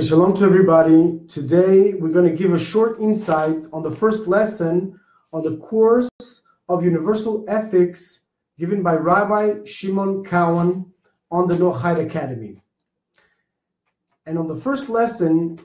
Shalom to everybody. Today we're going to give a short insight on the first lesson on the course of Universal Ethics given by Rabbi Shimon Cowan on the Noahide Academy. And on the first lesson,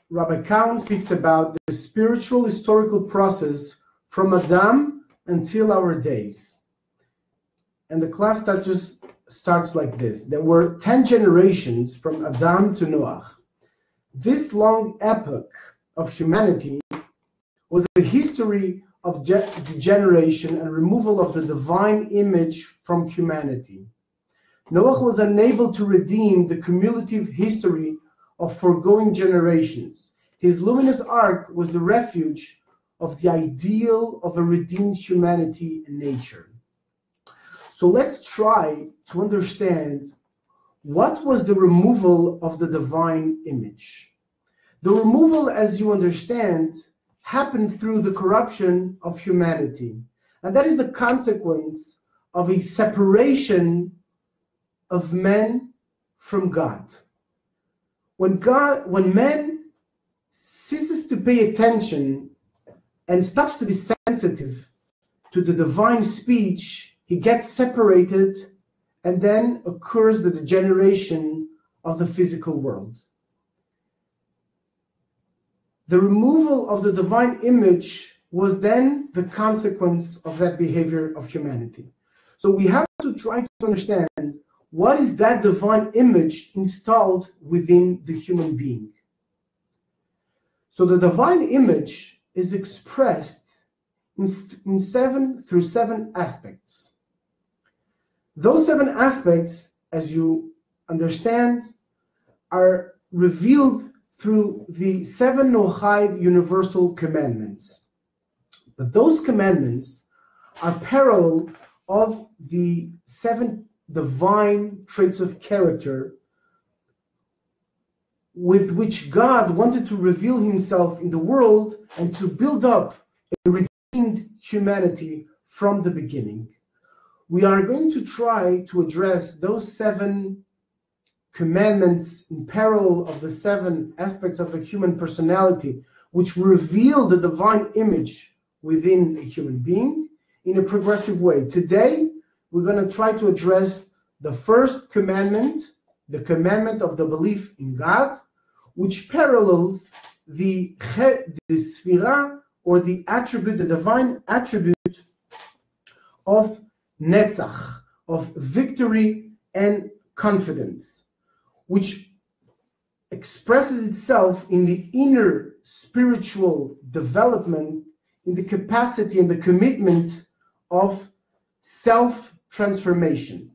Rabbi Cowan speaks about the spiritual historical process from Adam until our days. And the class starts like this. There were 10 generations from Adam to Noah. This long epoch of humanity was a history of degeneration and removal of the divine image from humanity. Noah was unable to redeem the cumulative history of foregoing generations. His luminous ark was the refuge of the ideal of a redeemed humanity and nature. So let's try to understand what was the removal of the divine image. The removal, as you understand, happened through the corruption of humanity. And that is the consequence of a separation of men from God. When man ceases to pay attention and stops to be sensitive to the divine speech, he gets separated, and then occurs the degeneration of the physical world. The removal of the divine image was then the consequence of that behavior of humanity. So we have to try to understand what is that divine image installed within the human being. So the divine image is expressed in 7 aspects. Those 7 aspects, as you understand, are revealed through the 7 Noahide universal commandments. But those commandments are parallel of the 7 divine traits of character with which God wanted to reveal himself in the world and to build up a redeemed humanity from the beginning. We are going to try to address those 7 commandments in parallel of the 7 aspects of the human personality, which reveal the divine image within a human being in a progressive way. Today, we're going to try to address the first commandment, the commandment of the belief in God, which parallels the sphira, or the attribute, the divine attribute of Netzach, of victory and confidence, which expresses itself in the inner spiritual development, in the capacity and the commitment of self-transformation,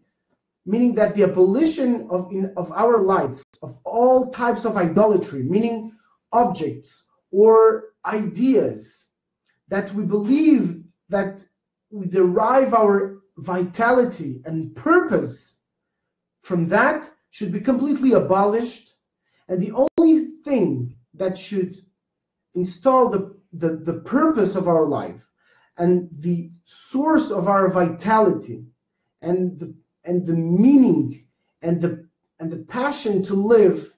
meaning that the abolition of our lives, of all types of idolatry, meaning objects or ideas that we believe that we derive our vitality and purpose from, that should be completely abolished, and the only thing that should install the purpose of our life and the source of our vitality and the meaning and the passion to live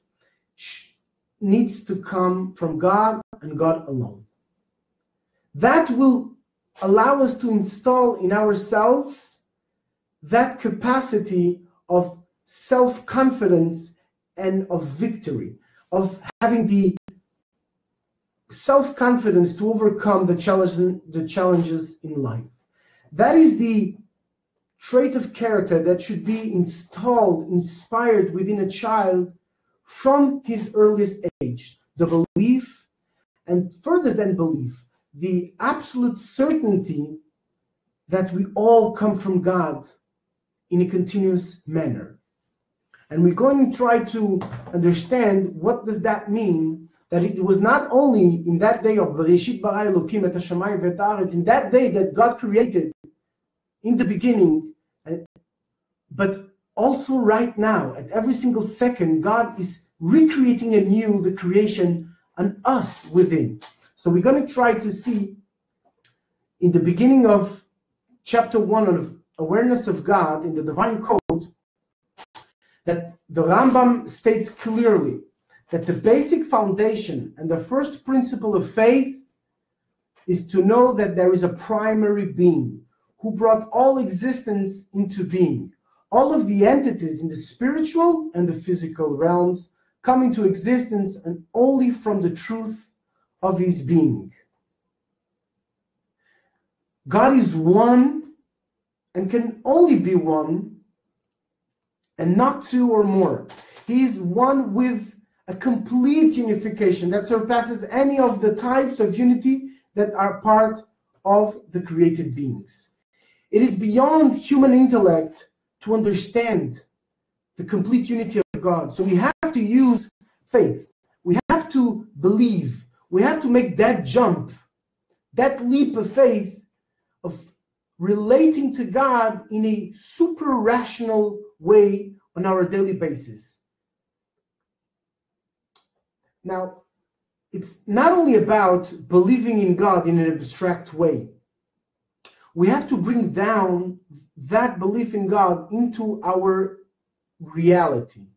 needs to come from God and God alone. That will allow us to install in ourselves that capacity of self-confidence and of victory, of having the self-confidence to overcome the challenges in life. That is the trait of character that should be installed, inspired within a child from his earliest age. The belief, and further than belief, the absolute certainty that we all come from God in a continuous manner. And we're going to try to understand what does that mean, that it was not only in that day of Bereshit bara Elokim et hashamayim ve'et haaretz, in that day that God created in the beginning, but also right now, at every single second, God is recreating anew the creation and us within. So we're going to try to see in the beginning of chapter 1 of Awareness of God in the Divine Code that the Rambam states clearly that the basic foundation and the first principle of faith is to know that there is a primary being who brought all existence into being. All of the entities in the spiritual and the physical realms come into existence and only from the truth of his being. God is one and can only be one and not two or more. He is one with a complete unification that surpasses any of the types of unity that are part of the created beings. It is beyond human intellect to understand the complete unity of God. So we have to use faith. We have to believe. We have to make that jump, that leap of faith of relating to God in a super rational way on our daily basis. Now, it's not only about believing in God in an abstract way. We have to bring down that belief in God into our reality,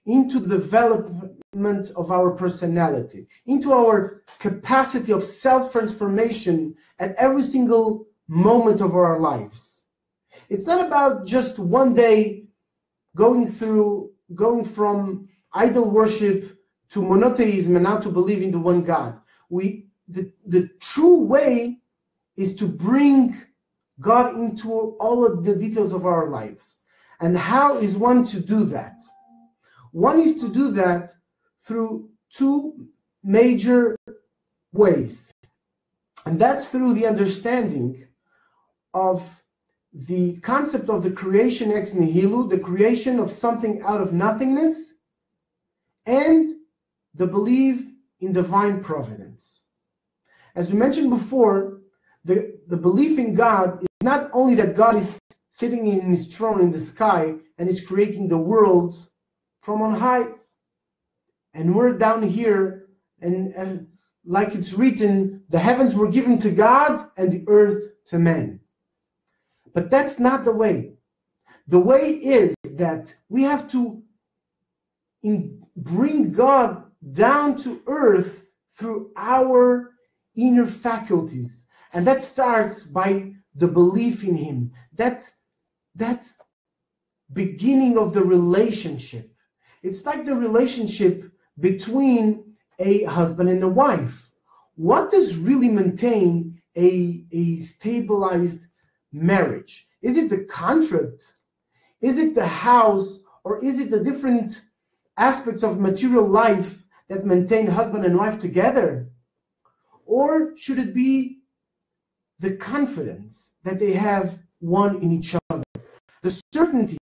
into the development of our personality, into our capacity of self-transformation at every single moment of our lives. It's not about just one day going from idol worship to monotheism and now to believe in the one God. The true way is to bring God into all of the details of our lives. And how is one to do that? One is to do that through two major ways. And that's through the understanding of the concept of the creation ex nihilo, the creation of something out of nothingness, and the belief in divine providence. As we mentioned before, the belief in God is not only that God is sitting in his throne in the sky and is creating the world from on high, and we're down here, and like it's written, the heavens were given to God and the earth to men. But that's not the way. The way is that we have to bring God down to earth through our inner faculties. And that starts by the belief in him. That beginning of the relationship. It's like the relationship between a husband and a wife. What does really maintain a stabilized marriage? Is it the contract? Is it the house? Or is it the different aspects of material life that maintain husband and wife together? Or should it be the confidence that they have one in each other, the certainty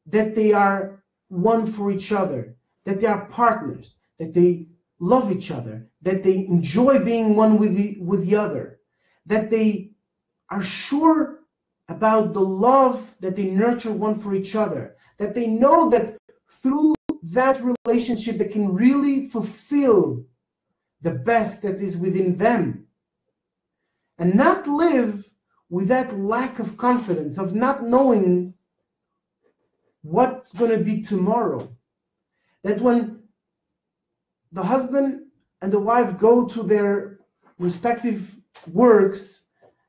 that they are one for each other, that they are partners, that they love each other, that they enjoy being one with the other, that they are sure about the love that they nurture one for each other, that they know that through that relationship they can really fulfill the best that is within them, and not live with that lack of confidence of not knowing what's going to be tomorrow. That when the husband and the wife go to their respective works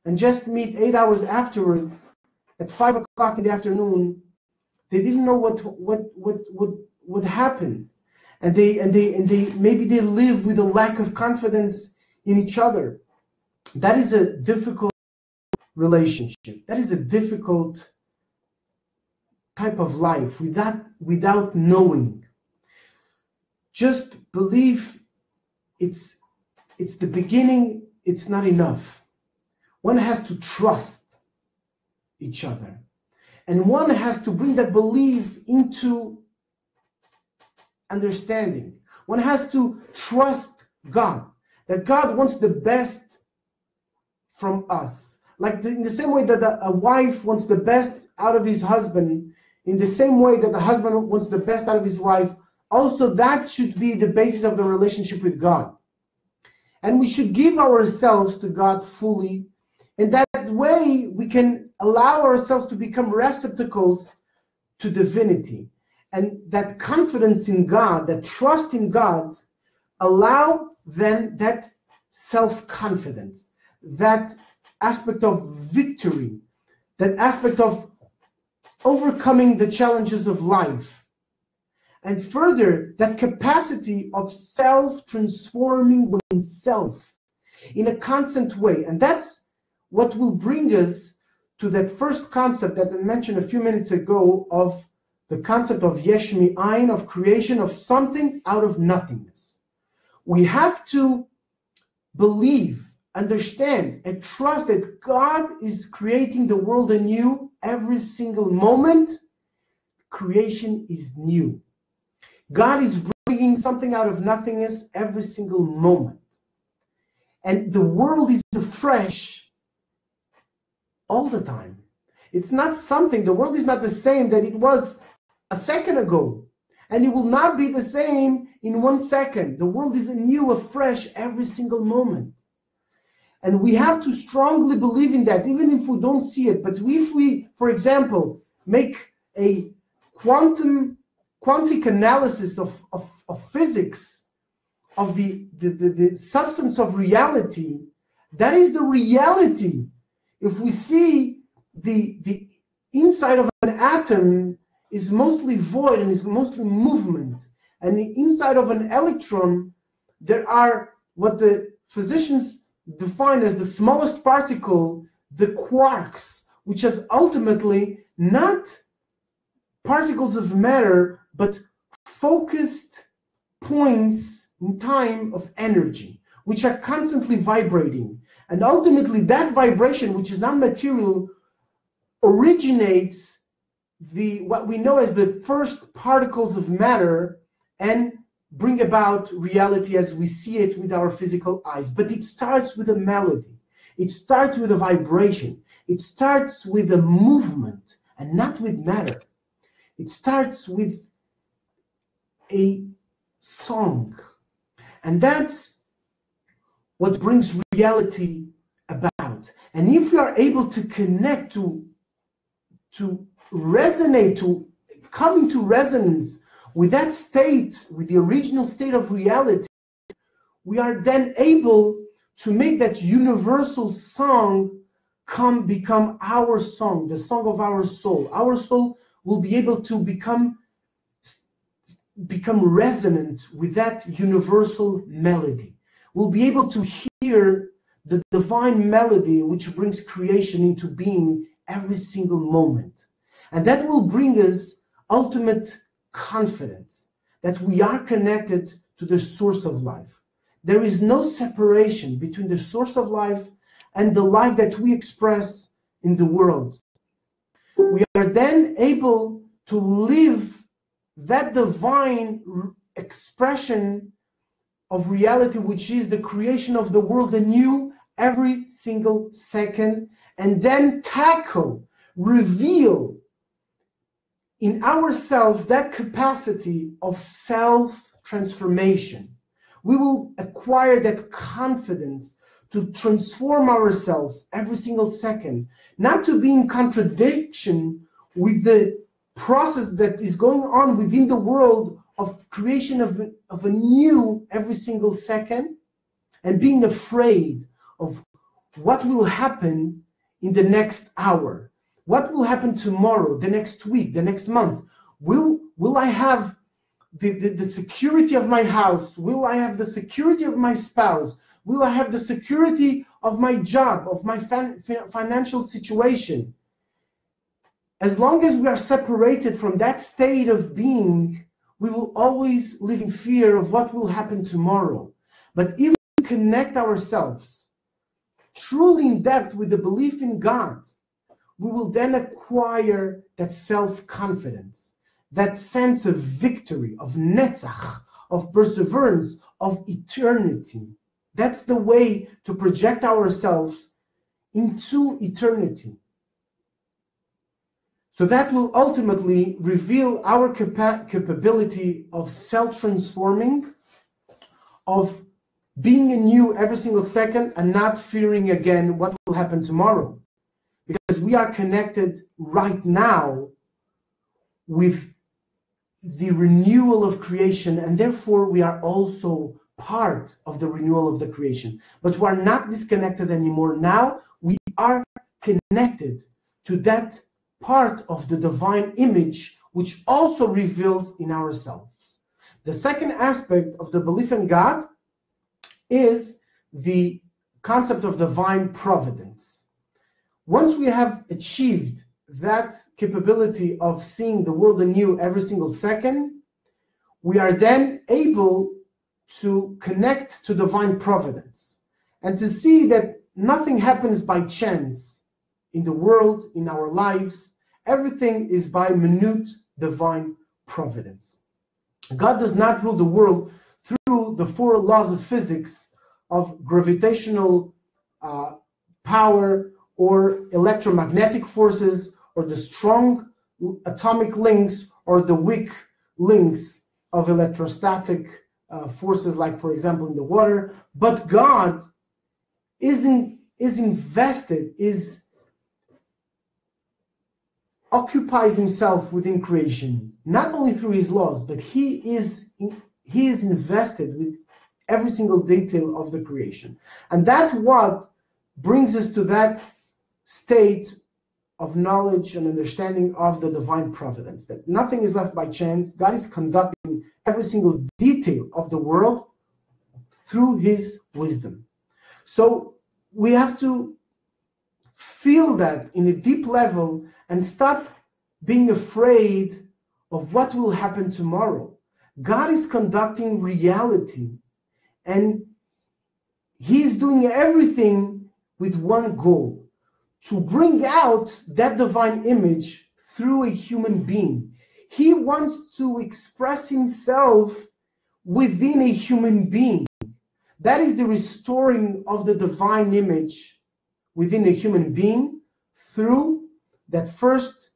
and just meet 8 hours afterwards at 5 o'clock in the afternoon, they didn't know what would happen, and they maybe they live with a lack of confidence in each other. That is a difficult relationship. That is a difficult type of life without knowing. Just believe it's the beginning. It's not enough. One has to trust each other, and one has to bring that belief into understanding. One has to trust God, that God wants the best from us. Like in the same way that a wife wants the best out of his husband, in the same way that the husband wants the best out of his wife, also that should be the basis of the relationship with God. And we should give ourselves to God fully. In that way, we can allow ourselves to become receptacles to divinity. and that confidence in God, that trust in God, allow then that self-confidence, that aspect of victory, that aspect of overcoming the challenges of life, and further, that capacity of self-transforming oneself in a constant way. And that's what will bring us to that first concept that I mentioned a few minutes ago, of the concept of yesh mi'ayin, of creation of something out of nothingness. We have to believe, understand, and trust that God is creating the world anew every single moment. Creation is new. God is bringing something out of nothingness every single moment. And the world is afresh all the time. It's not something, the world is not the same that it was a second ago. And it will not be the same in 1 second. The world is anew, afresh every single moment. And we have to strongly believe in that, even if we don't see it. But if we, for example, make a quantic analysis of physics, of the substance of reality, that is the reality. If we see the inside of an atom is mostly void and is mostly movement, and the inside of an electron, there are what the physicians define as the smallest particle, the quarks, which is ultimately not particles of matter, but focused points in time of energy, which are constantly vibrating. And ultimately that vibration, which is not material, originates what we know as the first particles of matter and bring about reality as we see it with our physical eyes. But it starts with a melody. It starts with a vibration. It starts with a movement and not with matter. It starts with a song. And that's what brings reality about. And if we are able to connect, to resonate, to come into resonance with that state, with the original state of reality, we are then able to make that universal song become our song, the song of our soul. Our soul will be able to become resonant with that universal melody. We'll be able to hear the divine melody which brings creation into being every single moment. And that will bring us ultimate confidence that we are connected to the source of life. There is no separation between the source of life and the life that we express in the world. We are then able to live that divine expression of reality, which is the creation of the world anew every single second, and then tackle, reveal in ourselves that capacity of self-transformation. We will acquire that confidence to transform ourselves every single second, not to be in contradiction with the process that is going on within the world of creation of a new every single second, and being afraid of what will happen in the next hour, what will happen tomorrow, the next week, the next month. Will I have the security of my house? Will I have the security of my spouse? Will I have the security of my job, of my financial situation? As long as we are separated from that state of being, we will always live in fear of what will happen tomorrow. But if we connect ourselves truly in depth with the belief in God, we will then acquire that self-confidence, that sense of victory, of netzach, of perseverance, of eternity. That's the way to project ourselves into eternity. So that will ultimately reveal our capability of self-transforming, of being anew every single second and not fearing again what will happen tomorrow. Because we are connected right now with the renewal of creation, and therefore we are also part of the renewal of the creation. But we are not disconnected anymore. Now we are connected to that part of the divine image which also reveals in ourselves. The second aspect of the belief in God is the concept of divine providence. Once we have achieved that capability of seeing the world anew every single second, we are then able to connect to divine providence and to see that nothing happens by chance in the world, in our lives. Everything is by minute divine providence. God does not rule the world through the four laws of physics of gravitational power or electromagnetic forces or the strong atomic links or the weak links of electrostatic forces, like for example in the water. But God occupies himself within creation, not only through his laws, but he is invested with every single detail of the creation. And that's what brings us to that state of knowledge and understanding of the divine providence, that nothing is left by chance. God is conducting every single detail of the world through his wisdom. So we have to feel that in a deep level and stop being afraid of what will happen tomorrow. God is conducting reality, and he's doing everything with one goal: to bring out that divine image through a human being. He wants to express himself within a human being. That is the restoring of the divine image within a human being through that first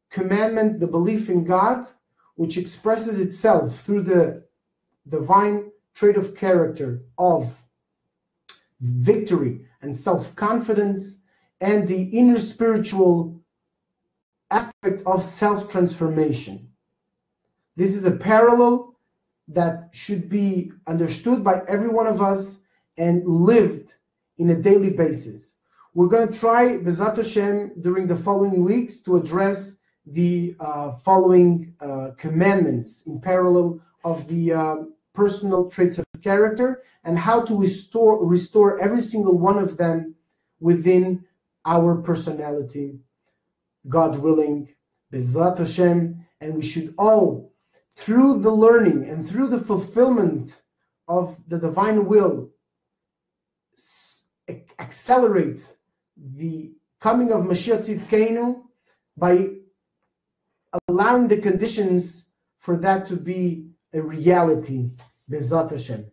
commandment, the belief in God, which expresses itself through the divine trait of character of victory and self-confidence, and the inner spiritual aspect of self-transformation. This is a parallel that should be understood by every one of us and lived in a daily basis. We're going to try, B'ezrat Hashem, during the following weeks to address the following commandments in parallel of the personal traits of character, and how to restore every single one of them within our personality, God willing, B'ezrat Hashem. And we should all, through the learning and through the fulfillment of the divine will, accelerate the coming of Mashiach Tzidkenu by allowing the conditions for that to be a reality, B'ezrat Hashem.